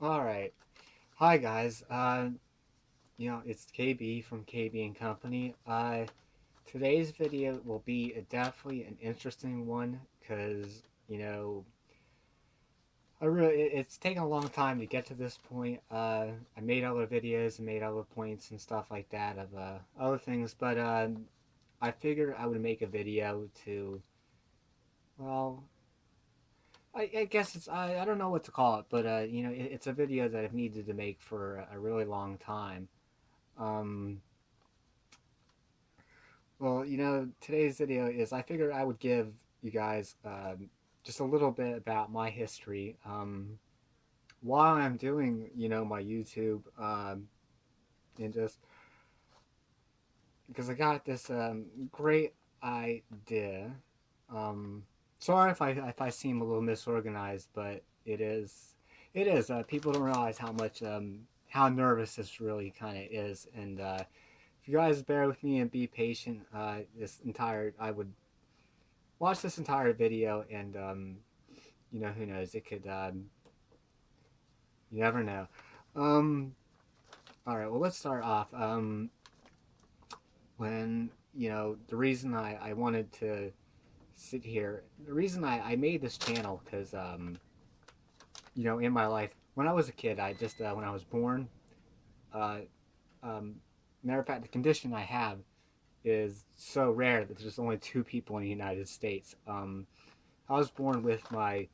Alright. Hi guys. It's KB from KB and Company. Today's video will be definitely an interesting one because, it's taken a long time to get to this point. I made other videos and made other points and stuff like that of other things, but I figured I would make a video to, well, I guess I don't know what to call it, but it's a video that I've needed to make for a really long time. Um, today's video is I figured I would give you guys just a little bit about my history while I'm doing my YouTube, and just because I got this great idea. Um, Sorry if I seem a little misorganized, but it is. People don't realize how nervous this really kind of is, and if you guys bear with me and be patient, I would watch this entire video, and who knows, it could you never know. Um, all right, well, let's start off. When the reason I wanted to sit here, the reason I made this channel, because in my life when I was a kid, I just when I was born, uh, um, matter of fact, the condition I have is so rare that there's only two people in the United States. I was born with my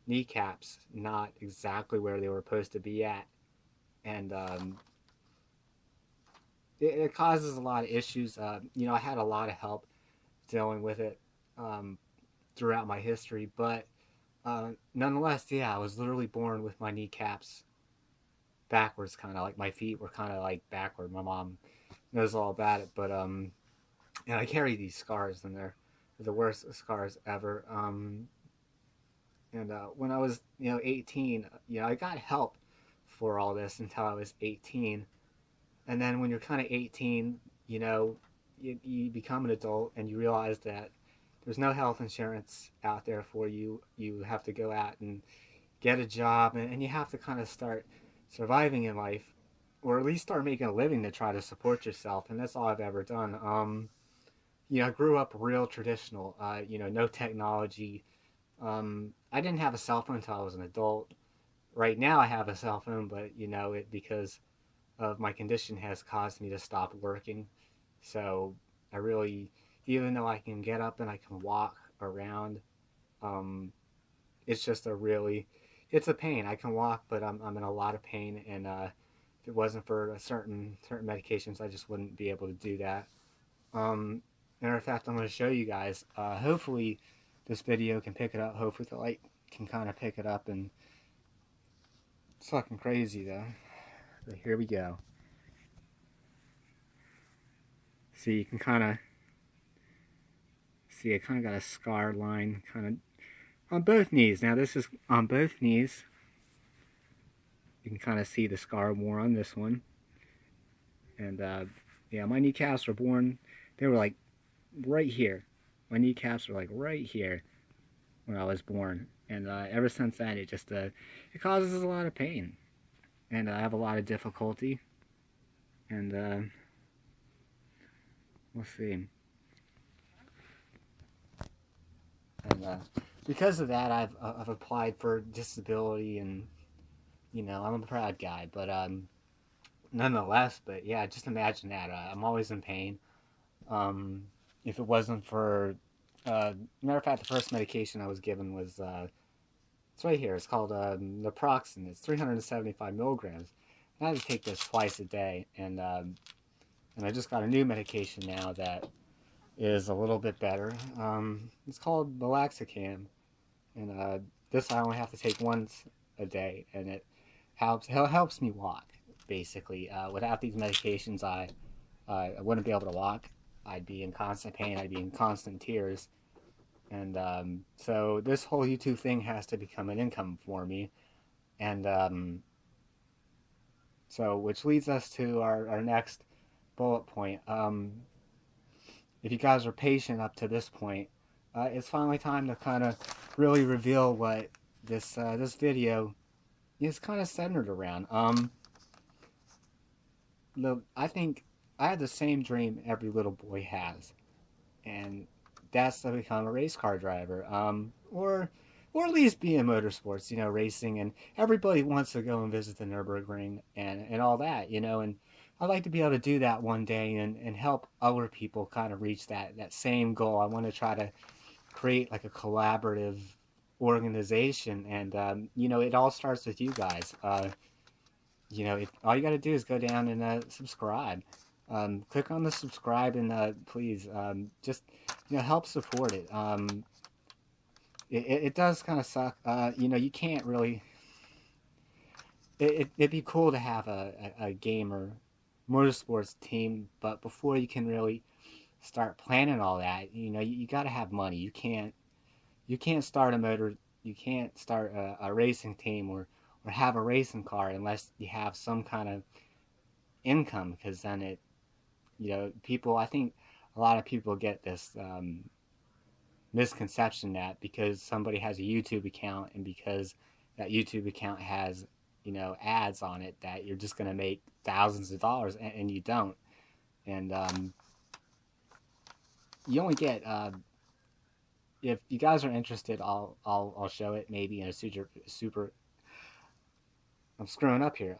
kneecaps not exactly where they were supposed to be at, and it causes a lot of issues. I had a lot of help dealing with it um, throughout my history, but nonetheless, yeah, I was literally born with my kneecaps backwards, kind of like my feet were kind of like backward. My mom knows all about it, but and I carry these scars, and they're the worst scars ever. And when I was 18, I got help for all this until I was 18, and then when you're kind of 18, you become an adult and you realize that there's no health insurance out there for you. You have to go out and get a job, and you have to kind of start surviving in life, or at least start making a living to try to support yourself. And that's all I've ever done. I grew up real traditional. No technology. I didn't have a cell phone until I was an adult. Right now, I have a cell phone, but it because of my condition has caused me to stop working. So I really, even though I can get up and I can walk around, um, it's just it's a pain. I can walk, but I'm in a lot of pain, and if it wasn't for certain medications, I just wouldn't be able to do that. Matter of fact, I'm going to show you guys. Hopefully, this video can pick it up. Hopefully, the light can kind of pick it up, and it's fucking crazy though. But here we go. See, you can kind of see I kind of got a scar line kind of on both knees. Now this is on both knees. You can kind of see the scar more on this one. And yeah, my kneecaps were born, they were like right here. My kneecaps were like right here when I was born. And ever since then, it causes a lot of pain. And I have a lot of difficulty. And we'll see. And because of that, I've applied for disability, and I'm a proud guy. But nonetheless, but yeah, just imagine that. I'm always in pain. If it wasn't for, matter of fact, the first medication I was given was it's right here. It's called naproxen. It's 375 milligrams. I had to take this twice a day, and I just got a new medication now that is a little bit better. It's called Meloxicam, and this I only have to take once a day, and it helps me walk. Basically, without these medications, I wouldn't be able to walk. I'd be in constant pain. I'd be in constant tears, and so this whole YouTube thing has to become an income for me, and so which leads us to our next bullet point. If you guys are patient up to this point, it's finally time to kind of really reveal what this video, is kind of centered around. I think I had the same dream every little boy has, and that's to become a race car driver, or at least be in motorsports, racing. And everybody wants to go and visit the Nurburgring and all that, and I'd like to be able to do that one day and help other people kind of reach that same goal. I want to try to create like a collaborative organization, and it all starts with you guys. All you got to do is go down and subscribe. Click on the subscribe and please just help support it. It does kind of suck. You can't really. It'd be cool to have a gamer motorsports team, but before you can really start planning all that, you got to have money. You can't start you can't start a racing team or have a racing car unless you have some kind of income, because then people, I think a lot of people get this misconception that because somebody has a YouTube account and because that YouTube account has ads on it, that you're just going to make thousands of dollars, and you don't. And you only get if you guys are interested, I'll show it maybe in a super. I'm screwing up here.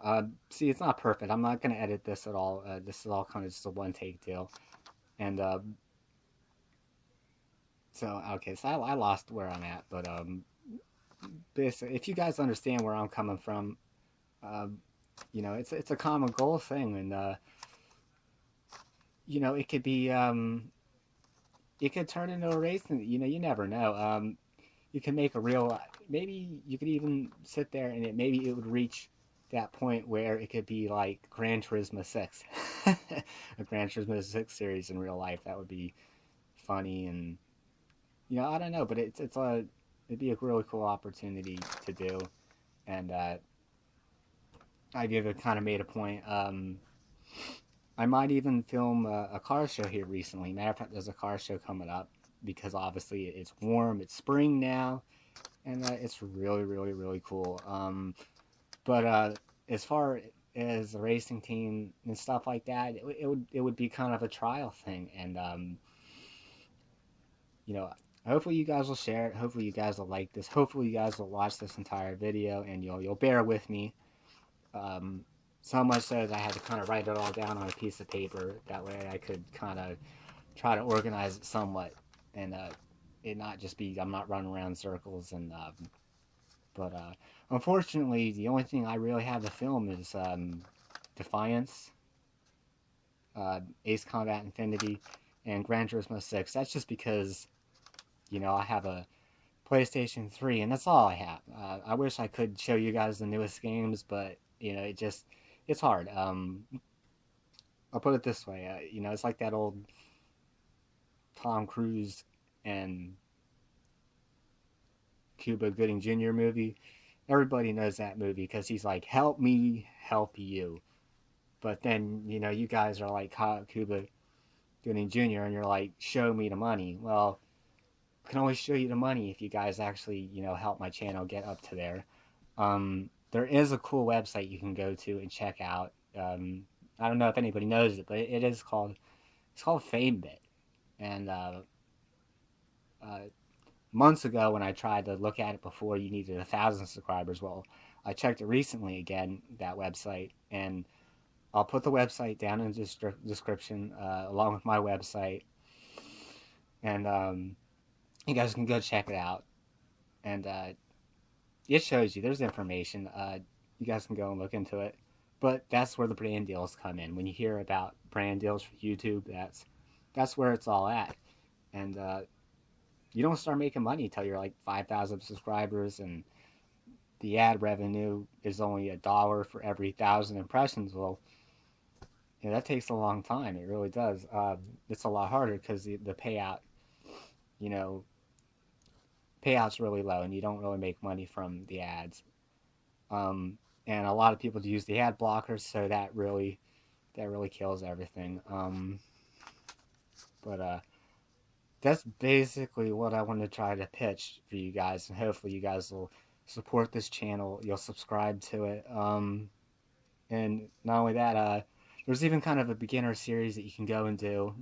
See, it's not perfect. I'm not going to edit this at all. This is all kind of just a one take deal. And okay, so I lost where I'm at, but basically, if you guys understand where I'm coming from, it's a common goal thing, and it could be it could turn into a race, and you never know. You can make a real, maybe you could even sit there and maybe it would reach that point where it could be like Gran Turismo 6, a Gran Turismo 6 series in real life. That would be funny, and I don't know, but it'd be a really cool opportunity to do, and I've even kind of made a point. I might even film a car show here recently. Matter of fact, there's a car show coming up because obviously it's warm. It's spring now, and it's really, really, really cool. But as far as the racing team and stuff like that, it would be kind of a trial thing, and hopefully you guys will share it. Hopefully you guys will like this. Hopefully you guys will watch this entire video and you'll bear with me. So much so that I had to kind of write it all down on a piece of paper. That way I could kind of try to organize it somewhat, and it not just be I'm not running around in circles. And but unfortunately, the only thing I really have to film is Defiance, Ace Combat Infinity, and Gran Turismo 6. That's just because I have a PlayStation 3, and that's all I have. I wish I could show you guys the newest games, but it's hard. I'll put it this way. It's like that old Tom Cruise and Cuba Gooding Jr. movie. Everybody knows that movie because he's like, help me help you. But then, you guys are like Cuba Gooding Jr. and you're like, show me the money. Well, I can only show you the money if you guys actually, help my channel get up to there. There is a cool website you can go to and check out. I don't know if anybody knows it, but it's called FameBit. And months ago when I tried to look at it before, you needed 1,000 subscribers. Well, I checked it recently again, that website, and I'll put the website down in the description along with my website, and you guys can go check it out. And it shows you, there's information. You guys can go and look into it. But that's where the brand deals come in. When you hear about brand deals for YouTube, that's where it's all at. And you don't start making money until you're like 5,000 subscribers, and the ad revenue is only $1 for every 1,000 impressions. Well, that takes a long time. It really does. It's a lot harder because the payout, payout's really low, and you don't really make money from the ads. And a lot of people use the ad blockers, so that really kills everything. But that's basically what I want to try to pitch for you guys, and hopefully you guys will support this channel, you'll subscribe to it. And not only that, there's even kind of a beginner series that you can go and do.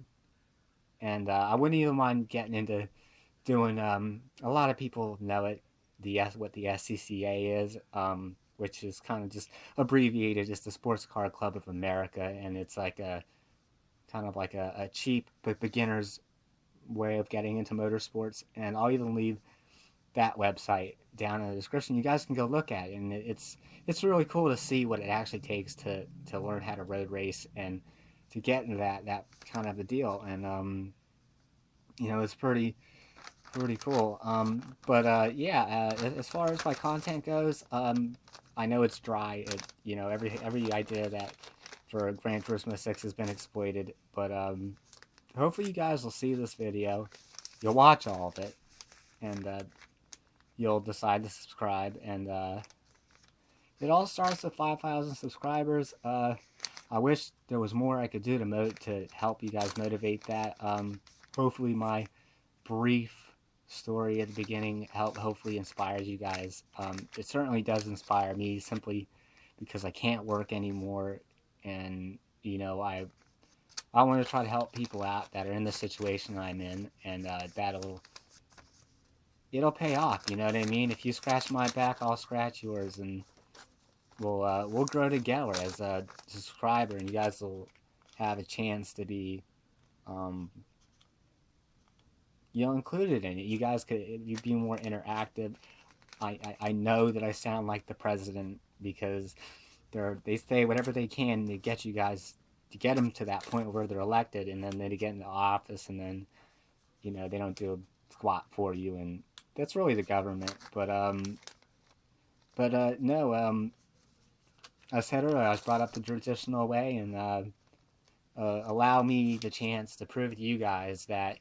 And I wouldn't even mind getting into doing. A lot of people know it, what the SCCA is, which is kind of just abbreviated as the Sports Car Club of America, and it's like a kind of like a cheap but beginner's way of getting into motorsports. And I'll even leave that website down in the description. You guys can go look at it, and it's really cool to see what it actually takes to learn how to road race and to get into that kind of a deal. And it's pretty cool. But yeah, as far as my content goes, I know it's dry. Every idea that for Gran Turismo 6 has been exploited. But hopefully you guys will see this video, you'll watch all of it, and you'll decide to subscribe. And it all starts with 5,000 subscribers. I wish there was more I could do to help you guys motivate that. Hopefully my brief story at the beginning hopefully inspires you guys. It certainly does inspire me, simply because I can't work anymore, and I want to try to help people out that are in the situation I'm in, and it'll pay off. You know what I mean? If you scratch my back, I'll scratch yours, and we'll grow together as a subscriber, and you guys will have a chance to be included in it. You guys you'd be more interactive. I know that I sound like the president because they say whatever they can to get you guys, to get them to that point where they're elected, and then they get into office, and then they don't do a squat for you, and that's really the government. But no, I said earlier, I was brought up the traditional way, and allow me the chance to prove to you guys that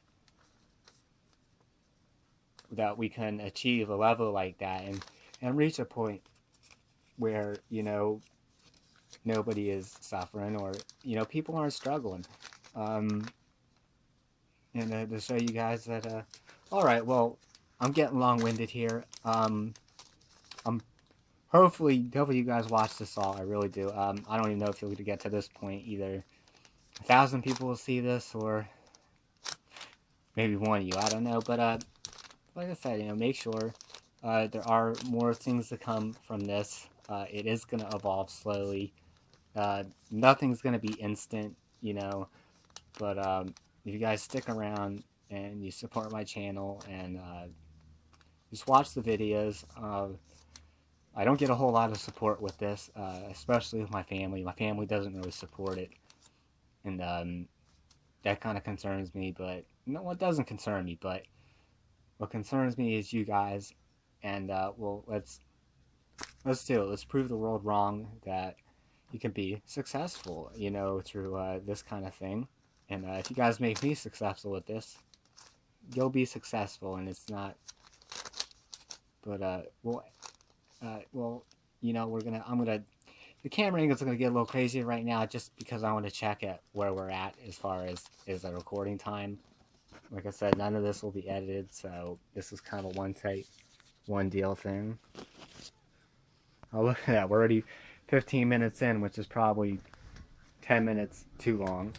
we can achieve a level like that, and reach a point where nobody is suffering, or people aren't struggling. And to show you guys that all right, well, I'm getting long-winded here. Hopefully you guys watch this all. I really do. I don't even know if you'll get to this point. Either 1,000 people will see this, or maybe one of you. I don't know. But like I said, make sure there are more things to come from this. It is going to evolve slowly. Nothing's going to be instant, but if you guys stick around and you support my channel and just watch the videos. I don't get a whole lot of support with this, especially with my family. My family doesn't really support it, and that kind of concerns me. But it doesn't concern me. But what concerns me is you guys, and well, let's do it. Let's prove the world wrong that you can be successful, through this kind of thing. And if you guys make me successful with this, you'll be successful. And it's not. But the camera angle's gonna get a little crazy right now, just because I want to check at where we're at as far as the recording time. Like I said, none of this will be edited, so this is kind of a one take, one deal thing. Oh, look at that, we're already 15 minutes in, which is probably 10 minutes too long.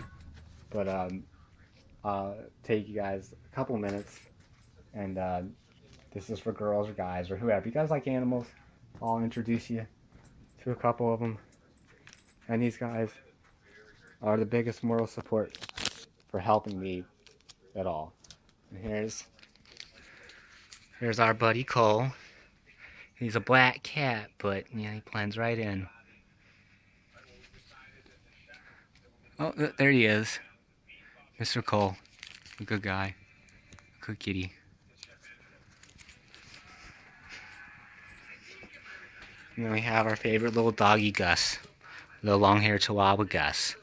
But take you guys a couple minutes, and this is for girls or guys or whoever. You guys like animals? I'll introduce you to a couple of them. And these guys are the biggest moral support for helping me at all. And here's our buddy Cole. He's a black cat, but yeah, he blends right in. Oh, there he is. Mr. Cole. A good guy. Good kitty. And then we have our favorite little doggy, Gus. Little long-haired Chihuahua Gus.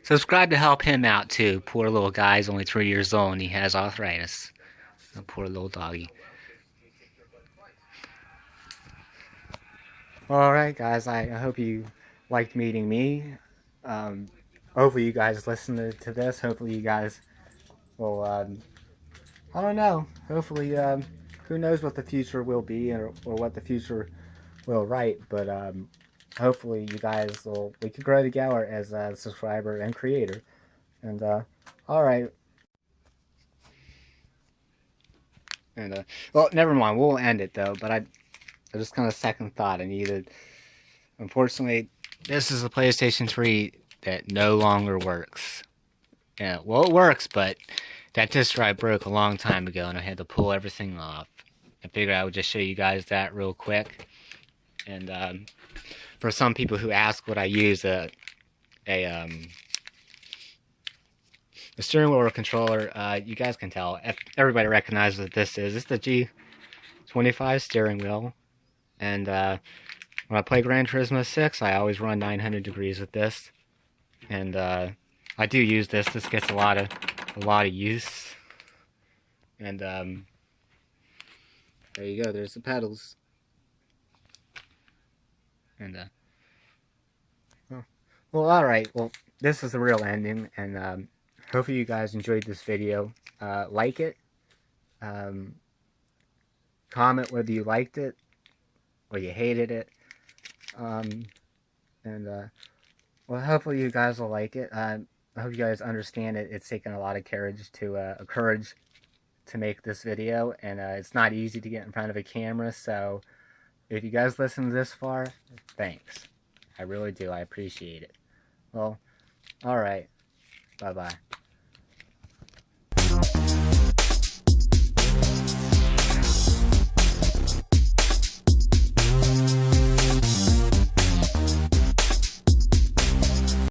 Subscribe to help him out, too. Poor little guy's only 3 years old and he has arthritis. A poor little doggy. Alright, guys. I hope you liked meeting me. Hopefully you guys listen to this. Hopefully you guys will, I don't know. Hopefully, who knows what the future will be, or what the future will write. But hopefully you guys we could grow together as a subscriber and creator. And all right. And well, never mind. We'll end it though. But I just kind of second thought. I needed. Unfortunately, this is a PlayStation 3 that no longer works. Yeah, well, it works, but that disk drive broke a long time ago, and I had to pull everything off. I figured I would just show you guys that real quick. And for some people who ask what I use, a steering wheel controller, you guys can tell. Everybody recognizes what this is. It's the G25 steering wheel. And when I play Gran Turismo 6, I always run 900 degrees with this. And I do use this. This gets a lot of use. And there you go. There's the pedals. And well, all right. Well, this is the real ending, and hopefully you guys enjoyed this video. Like it. Comment whether you liked it or you hated it. And well, hopefully you guys will like it. I hope you guys understand it. It's taken a lot of courage to make this video, and it's not easy to get in front of a camera. So if you guys listen this far, thanks. I really do. I appreciate it. Well, all right. Bye-bye.